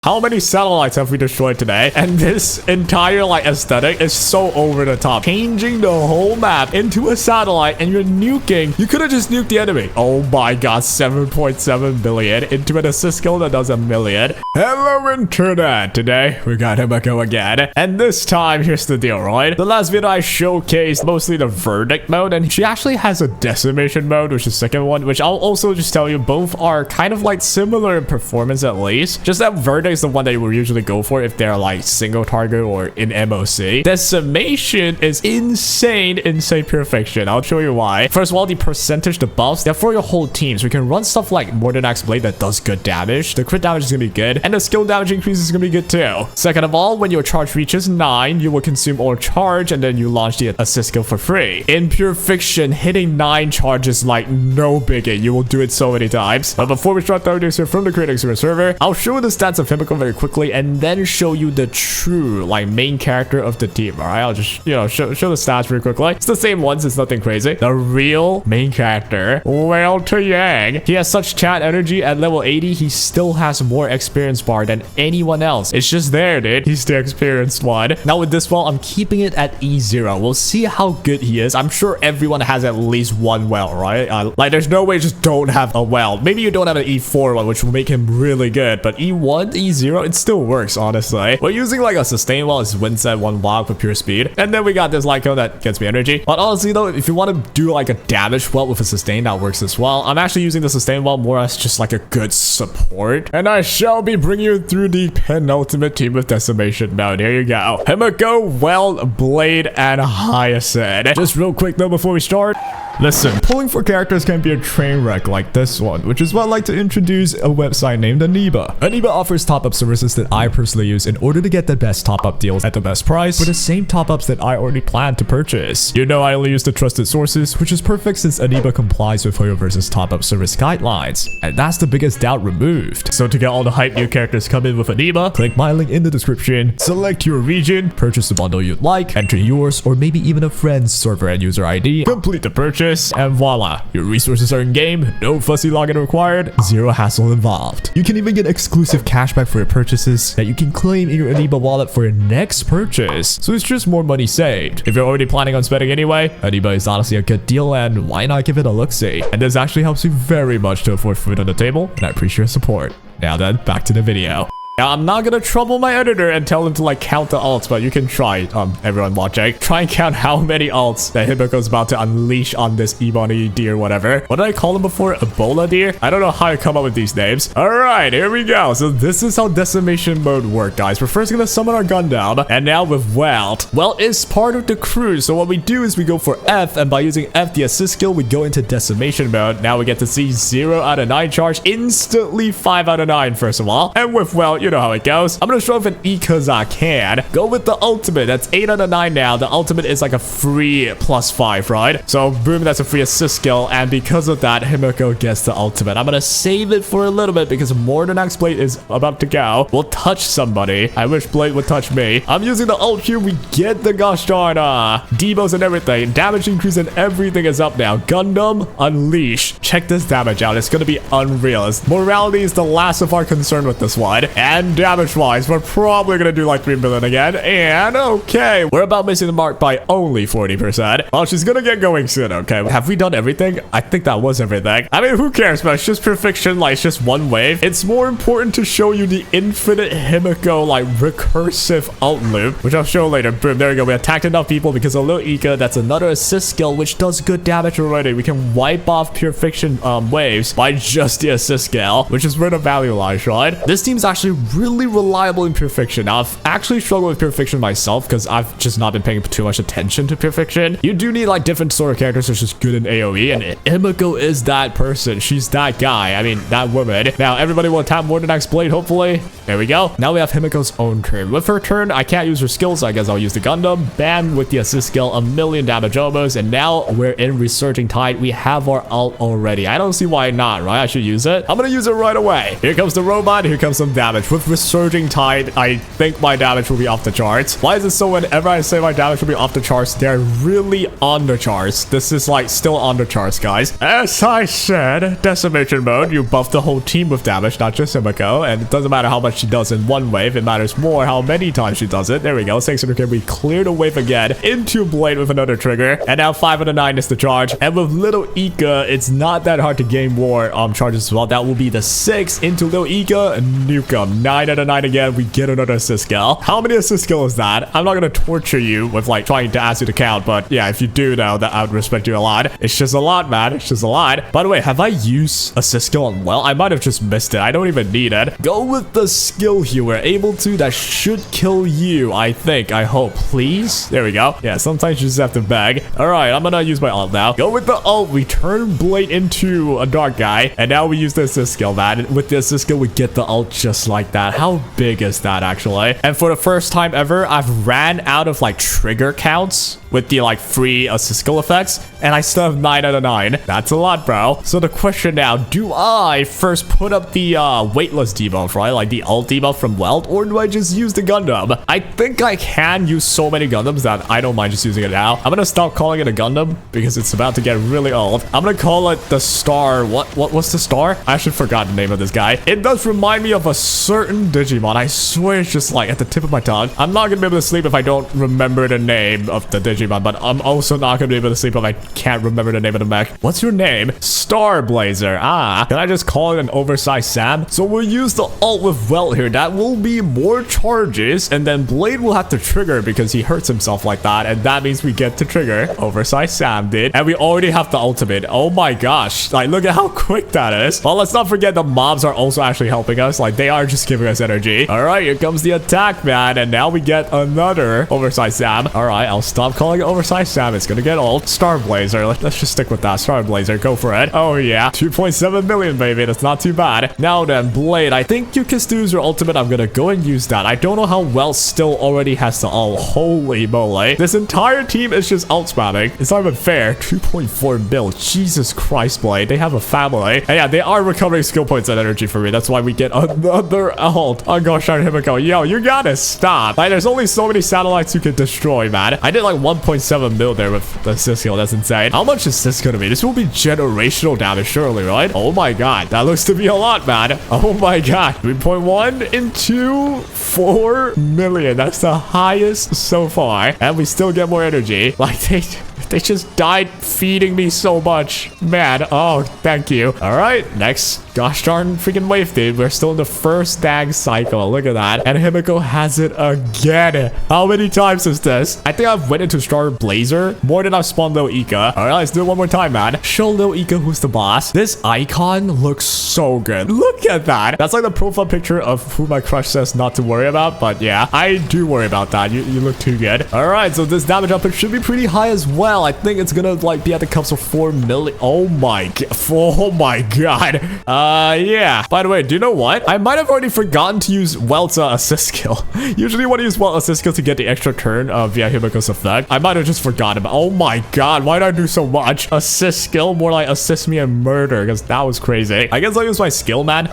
How many satellites have we destroyed today? And this entire aesthetic is so over the top. Changing the whole map into a satellite and you're nuking. You could have just nuked the enemy. Oh my god, 7.7 billion into an assist skill that does 1 million. Hello internet. Today we got Himeko again. And this time, here's the deal, right? The last video I showcased mostly the verdict mode, and she actually has a decimation mode, which is the second one, which I'll also just tell you both are kind of similar in performance at least. Just that verdict is the one that you will usually go for if they're single target or in MOC. Decimation is insane perfection. I'll show you why. First of all, the percentage, the buffs, they're for your whole team. So you can run stuff like more than Axe Blade that does good damage. The crit damage is gonna be good, and the skill damage increase is gonna be good too. Second of all, when your charge reaches 9, you will consume all charge and then you launch the assist skill for free. In pure fiction, hitting 9 charges like no biggie. You will do it so many times. But before we start throwing this here from the critics server, I'll show you the stats of Himeko very quickly and then show you the true main character of the team. All right, I'll just show the stats very quickly. It's the same ones, it's nothing crazy. The real main character, well to Yang. He has such chat energy. At level 80, he still has more experience bar than anyone else. It's just there, dude. He's the experienced one. Now with this wall, I'm keeping it at E0. We'll see how good he is. I'm sure everyone has at least one well, right? There's no way you just don't have a well. Maybe you don't have an E4 one, which will make him really good, but E1, E0, it still works, honestly. We're using a sustain well. It's win set 1 block for pure speed, and then we got this light cone that gets me energy. But honestly though, if you want to do a damage well with a sustain, that works as well. I'm actually using the sustain well more as just a good support, and I shall be bringing you through the penultimate team with decimation mode. Here you go. Himeko, Well, Blade, and Hyacinth. Just real quick though before we start, listen, pulling for characters can be a train wreck like this one, which is why I'd like to introduce a website named Aniba. Aniba offers top-up services that I personally use in order to get the best top-up deals at the best price for the same top-ups that I already plan to purchase. You know I only use the trusted sources, which is perfect since Aniba complies with Hoyoverse's top-up service guidelines, and that's the biggest doubt removed. So to get all the hype new characters coming with Aniba, click my link in the description, select your region, purchase the bundle you'd like, enter yours or maybe even a friend's server and user ID, complete the purchase, and voila, your resources are in game, no fussy login required, zero hassle involved. You can even get exclusive cashback for your purchases that you can claim in your Aniba wallet for your next purchase, so it's just more money saved. If you're already planning on spending anyway, Aniba is honestly a good deal, and why not give it a look-see? And this actually helps me very much to afford food on the table, and I appreciate your support. Now then, back to the video. Now, I'm not gonna trouble my editor and tell him to count the ults, but you can try, everyone watching. Try and count how many ults that Himeko's about to unleash on this Ebony deer, whatever. What did I call him before? Ebola deer? I don't know how I come up with these names. All right, here we go. So this is how decimation mode works, guys. We're first gonna summon our Gundam, and now with Welt. Welt is part of the crew, so what we do is we go for F, and by using F, the assist skill, we go into decimation mode. Now we get to see 0 out of 9 charge, instantly 5 out of 9, first of all. And with Welt, you know how it goes. I'm gonna show off an E because I can. Go with the ultimate. That's 8 out of 9 now. The ultimate is a free +5, right? So boom, that's a free assist skill, and because of that, Himeko gets the ultimate. I'm gonna save it for a little bit because more than Axe Blade is about to go. We'll touch somebody. I wish Blade would touch me. I'm using the ult here. We get the gosh darn debos and everything. Damage increase and everything is up now. Gundam Unleash. Check this damage out. It's gonna be unreal. Morality is the last of our concern with this one. And damage wise, we're probably gonna do 3 million again. And okay, we're about missing the mark by only 40%. Well, she's gonna get going soon. Okay, have we done everything? I think that was everything. I mean, who cares, but it's just perfection. It's just one wave. It's more important to show you the infinite Himeko recursive ult loop, which I'll show later. Boom, there we go. We attacked enough people because of little Ika. That's another assist skill which does good damage already. We can wipe off pure fiction waves by just the assist skill, which is where the value lies, right? This team's actually really reliable in pure fiction. Now, I've actually struggled with pure fiction myself because I've just not been paying too much attention to pure fiction. You do need different sort of characters which is good in AoE, and Himeko is that person. She's that guy. I mean, that woman. Now, everybody will tap more than Axe Blade, hopefully. There we go. Now we have Himeko's own turn. With her turn, I can't use her skills, so I guess I'll use the Gundam. Bam, with the assist skill, 1 million damage almost, and now we're in Resurging Tide. We have our ult already. I don't see why not, right? I should use it. I'm gonna use it right away. Here comes the robot. Here comes some damage. with Resurging Tide, I think my damage will be off the charts. Why is it so whenever I say my damage will be off the charts, they're really on the charts? This is like still on the charts, guys. As I said, decimation mode, you buff the whole team with damage, not just Himeko, and it doesn't matter how much she does in one wave, it matters more how many times she does it. There we go, 600k, we clear the wave again into Blade with another trigger, and now 509 is the charge, and with Little Ika, it's not that hard to gain more charges as well. That will be the 6 into Little Ika, and nuke him. 9 out of 9 again, we get another assist skill. How many assist skill is that? I'm not gonna torture you with like trying to ask you to count, but yeah, if you do know that, I would respect you a lot. It's just a lot, man. It's just a lot. By the way, have I used assist skill on Well? I might have just missed it. I don't even need it. Go with the skill here. We're able to. That should kill you, I think. I hope. Please? There we go. Yeah, sometimes you just have to beg. Alright, I'm gonna use my ult now. Go with the ult. We turn Blade into a dark guy, and now we use the assist skill, man. With the assist skill, we get the ult just like that. How big is that, actually? And for the first time ever, I've ran out of like trigger counts with the like free assist skill effects, and I still have 9 out of 9. That's a lot, bro. So the question now, do I first put up the weightless debuff, right? Like the ult debuff from Welt, or do I just use the Gundam? I think I can use so many Gundams that I don't mind just using it now. I'm gonna stop calling it a Gundam because it's about to get really old. I'm gonna call it the Star. What's the Star? I actually forgot the name of this guy. It does remind me of a certain Digimon. I swear it's just like at the tip of my tongue. I'm not gonna be able to sleep if I don't remember the name of the Digimon, but I'm also not gonna be able to sleep if I can't remember the name of the mech. What's your name? Star Blazer. Ah, can I just call it an oversized Sam? So we'll use the ult with Welt here. That will be more charges, and then Blade will have to trigger because he hurts himself like that, and that means we get to trigger oversized Sam, dude. And we already have the ultimate. Oh my gosh, like look at how quick that is. Well, let's not forget the mobs are also actually helping us. Like they are just giving us energy. All right, here comes the attack, man, and now we get another oversized Sam. All right, I'll stop calling it oversized Sam. It's gonna get old. Star Blazer. Let's just stick with that. Star Blazer, go for it. Oh yeah, 2.7 million, baby. That's not too bad. Now then, Blade, I think you can still use your ultimate. I'm gonna go and use that. I don't know how well still already has the ult. Holy moly, this entire team is just ult spamming. It's not even fair. 2.4 mil. Jesus Christ, Blade, they have a family. And yeah, they are recovering skill points and energy for me. That's why we get another ult. Oh gosh, darn Himeko. Yo, you gotta stop. Like, there's only so many satellites you can destroy, man. I did like 1.7 mil there with the assist skill. That's insane. How much is this gonna be? This will be generational damage, surely, right? Oh my god, that looks to be a lot, man. Oh my god, 3.1 into 4 million. That's the highest so far, and we still get more energy. Like they just died feeding me so much, man. Oh, thank you. All right, next. Gosh darn freaking wave, dude. We're still in the first tag cycle. Look at that. And Himeko has it again. How many times is this? I think I've went into Star Blazer more than I've spawned Little Ika. All right, let's do it one more time, man. Show Little Ika who's the boss. This icon looks so good. Look at that. That's like the profile picture of who my crush says not to worry about. But yeah, I do worry about that. You look too good. All right, so this damage output should be pretty high as well. I think it's gonna like be at the cups of 4 million. Oh my god. Oh my god. Yeah. By the way, do you know what? I might have already forgotten to use Welt's assist skill. Usually you want to use Welt's assist skill to get the extra turn via Himeko's effect. I might have just forgotten about. Oh my god, why did I do so much? Assist skill, more like assist me and murder, because that was crazy. I guess I'll use my skill, man.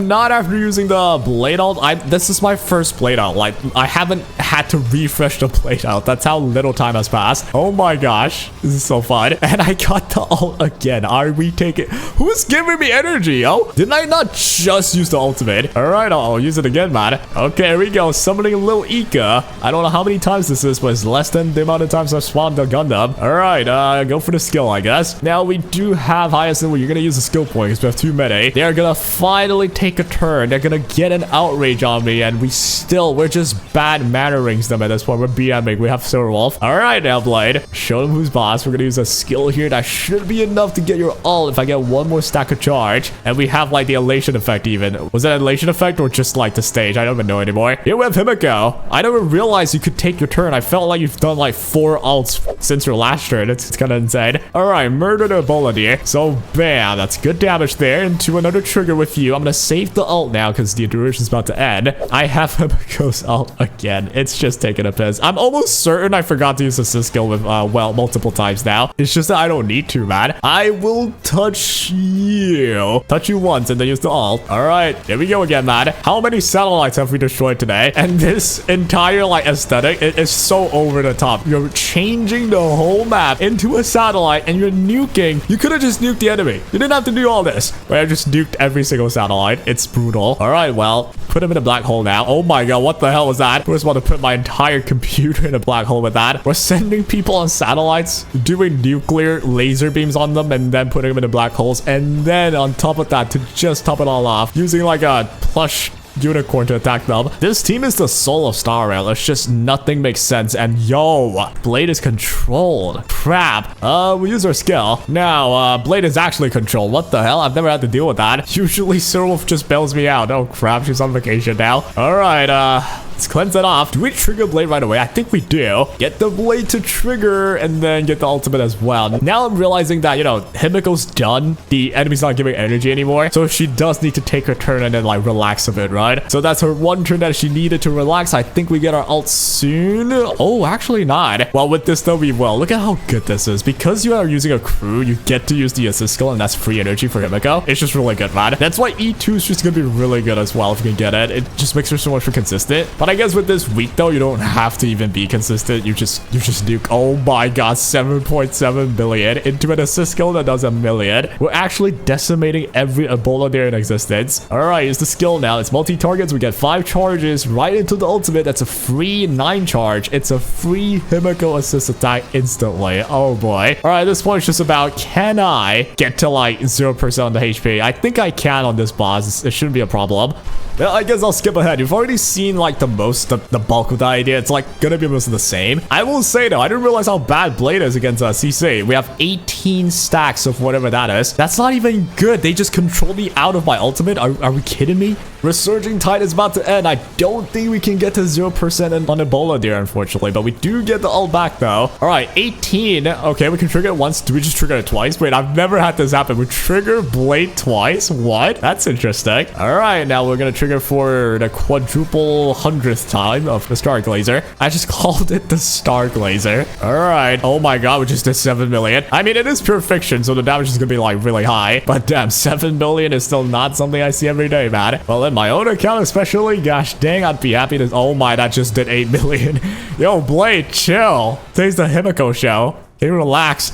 Not after using the blade ult. This is my first blade ult. Like, I haven't had to refresh the blade ult. That's how little time has passed. Oh my gosh, this is so fun. And I got the ult again. Are we taking? Who's giving me energy, yo? Didn't I not just use the ultimate? All right, I'll use it again, man. Okay, here we go. Summoning Little Ika. I don't know how many times this is, but it's less than the amount of times I've spawned the Gundam. All right, go for the skill, I guess. Now, we do have Hyacinth where you're going to use a skill point because we have too many. They're going to finally take a turn. They're going to get an outrage on me, and we're just bad mannerings them at this point. We're BMing. We have Silver Wolf. All right, now, Blade. Show them who's boss. We're going to use a skill here that should be enough to get your ult if I get one more stack of charge. And we have, like, the elation effect even. Was that an elation effect or just, like, the stage? I don't even know anymore. Here we have Himeko. I never realized you could take your turn. I felt like you've done, like, 4 ults since your last turn. It's kind of insane. All right, murder the Ebola deer. So, bam. That's good damage there. Into another trigger with you. I'm going to save the ult now because the duration is about to end. I have Himeko's ult again. It's just taking a piss. I'm almost certain I forgot to use assist skill with, well, multiple times now. It's just that I don't need to, man. I will touch you. Touch you once and then use the alt. All right, here we go again, man. How many satellites have we destroyed today? And this entire like aesthetic is so over the top. You're changing the whole map into a satellite and you're nuking. You could have just nuked the enemy. You didn't have to do all this. But I just nuked every single satellite. It's brutal. All right, well, put him in a black hole now. Oh my god, what the hell was that? I just want to put my entire computer in a black hole with that. We're sending people on satellites, doing nuclear laser beams on them, and then putting them in the black holes. And then on top of that, to just top it all off, using like a plush unicorn to attack them. This team is the soul of Star Rail. It's just nothing makes sense. And yo, Blade is controlled. Crap. We use our skill. Now, Blade is actually controlled. What the hell? I've never had to deal with that. Usually, Sirwolf just bails me out. Oh crap, she's on vacation now. All right, let's cleanse it off. Do we trigger Blade right away? I think we do. Get the Blade to trigger and then get the ultimate as well. Now I'm realizing that, you know, Himeko's done. The enemy's not giving energy anymore. So she does need to take her turn and then like relax a bit, right? So that's her one turn that she needed to relax. I think we get our ult soon. Oh, actually not. Well, with this though, we will. Look at how good this is. Because you are using a crew, you get to use the assist skill and that's free energy for Himeko. It's just really good, man. That's why E2 is just gonna be really good as well if you can get it. It just makes her so much more consistent. But I guess with this week though, you don't have to even be consistent. You just nuke. Oh my god, 7.7 billion into an assist skill that does 1 million. We're actually decimating every Ebola there in existence. All right, use the skill now. It's multi-targets. We get 5 charges right into the ultimate. That's a free 9 charge. It's a free Himeko assist attack instantly. Oh boy. All right, this point is just about, can I get to like 0% on the HP? I think I can on this boss. It shouldn't be a problem. Well, I guess I'll skip ahead. You've already seen like the bulk of the idea. It's like gonna be most of the same. I will say though, I didn't realize how bad Blade is against CC. We have 18 stacks of whatever that is. That's not even good. They just control me out of my ultimate. Are we kidding me? Resurging Tide is about to end. I don't think we can get to 0% on Ebola there, unfortunately, but we do get the ult back though. All right, 18. Okay, we can trigger it once. Do we just trigger it twice? Wait, I've never had this happen. We trigger Blade twice? What? That's interesting. All right, now we're gonna trigger for the quadruple 100th time of the Star Glazer. I just called it the Star Glazer. All right. Oh my god, we just did 7 million. I mean, it is pure fiction, so the damage is gonna be like really high, but damn, 7 million is still not something I see every day, man. Well, in my own account especially, gosh dang, I'd be happy to. Oh my, that just did 8 million. Yo, Blade, chill. Today's the Himeko show. Hey, relax.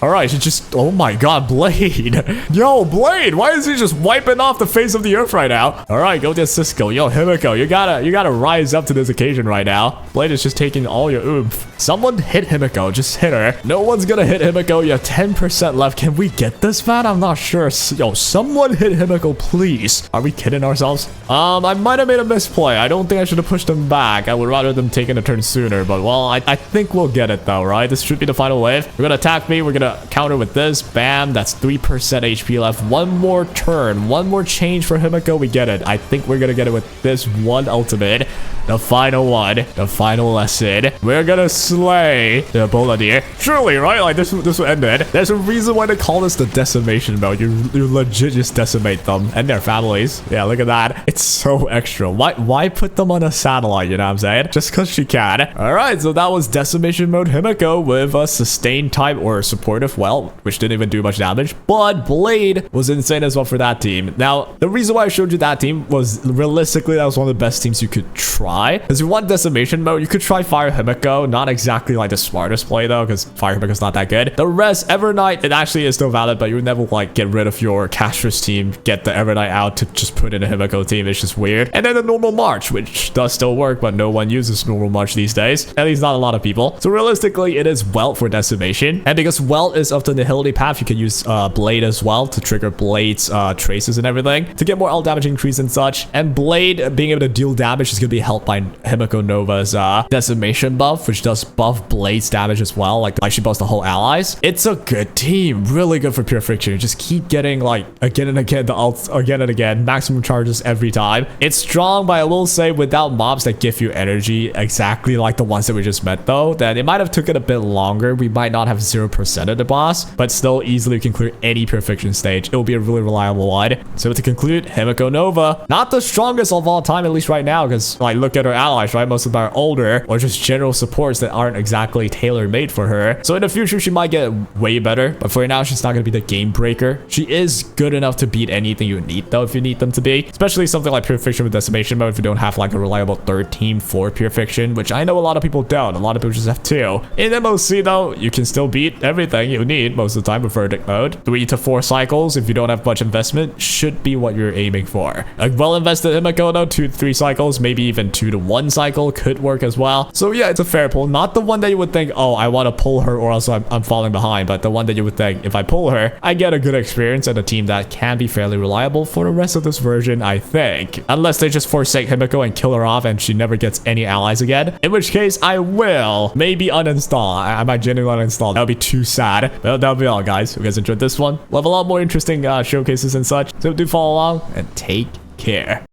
All right, she just, oh my god, Blade. Yo, Blade, why is he just wiping off the face of the earth right now? All right, go to Cisco. Yo, Himeko, you gotta rise up to this occasion right now. Blade is just taking all your oomph. Someone hit Himeko, just hit her. No one's gonna hit Himeko. You have 10% left. Can we get this, man? I'm not sure. Yo, someone hit Himeko, please. Are we kidding ourselves? I might have made a misplay. I don't think I should have pushed them back. I would rather them taking a turn sooner, but well, I think we'll get it though, right? This should be the final wave. We're gonna attack me. We're gonna counter with this. Bam, that's 3% HP left. One more turn, one more change for Himeko. We get it. I think we're gonna get it with this one ultimate, the final one, the final lesson. We're gonna slay the Ebola deer. Surely, right? Like this will end it. There's a reason why they call this the decimation mode. You legit just decimate them and their families. Yeah, look at that. It's so extra. Why put them on a satellite? You know what I'm saying? Just because she can. All right, so that was decimation mode Himeko with a sustained type or supportive welt, which didn't even do much damage, but Blade was insane as well for that team. Now, the reason why I showed you that team was realistically that was one of the best teams you could try. Because if you want decimation mode, you could try Fire Himeko. Not exactly like the smartest play though, because Fire Himeko's not that good. The rest, Evernight, it actually is still valid, but you would never like get rid of your Castrus team, get the Evernight out to just put in a Himeko team. It's just weird. And then the normal March, which does still work, but no one uses normal March these days. At least not a lot of people. So realistically, it is Welt for decimation. And because Welt is of the Nihility path, you can use Blade as well to trigger Blade's traces and everything to get more ult damage increase and such. And Blade being able to deal damage is going to be helped by Himeko Nova's decimation buff, which does buff Blade's damage as well. Like she buffs the whole allies. It's a good team. Really good for pure friction. You just keep getting like again and again the ults again and again. Maximum charges every time. It's strong, but I will say without mobs that give you energy exactly like the ones that we just met though, then it might have took it a bit longer. We might not have 0% of the boss, but still easily can clear any perfection stage. It will be a really reliable one. So to conclude, Himeko Nova, not the strongest of all time, at least right now, because like look look at her allies, right? Most of them are older or just general supports that aren't exactly tailor-made for her. So in the future, she might get way better, but for now, she's not going to be the game breaker. She is good enough to beat anything you need, though, if you need them to be, especially something like Pure Fiction with Decimation Mode if you don't have like a reliable third team for Pure Fiction, which I know a lot of people don't. A lot of people just have 2. In MOC, though, you can still beat everything you need most of the time with Verdict Mode. 3 to 4 cycles, if you don't have much investment, should be what you're aiming for. A well-invested Himeko, though, 2 to 3 cycles, maybe even 2 to 1 cycle could work as well. So yeah, it's a fair pull. Not the one that you would think, oh, I want to pull her or else I'm falling behind, but the one that you would think, if I pull her, I get a good experience and a team that can be fairly reliable for the rest of this version, I think. Unless they just forsake Himeko and kill her off and she never gets any allies again, in which case I will maybe uninstall. I might genuinely uninstall. That would be too sad. But that'll be all, guys. If you guys enjoyed this one, we'll have a lot more interesting showcases and such. So do follow along and take care.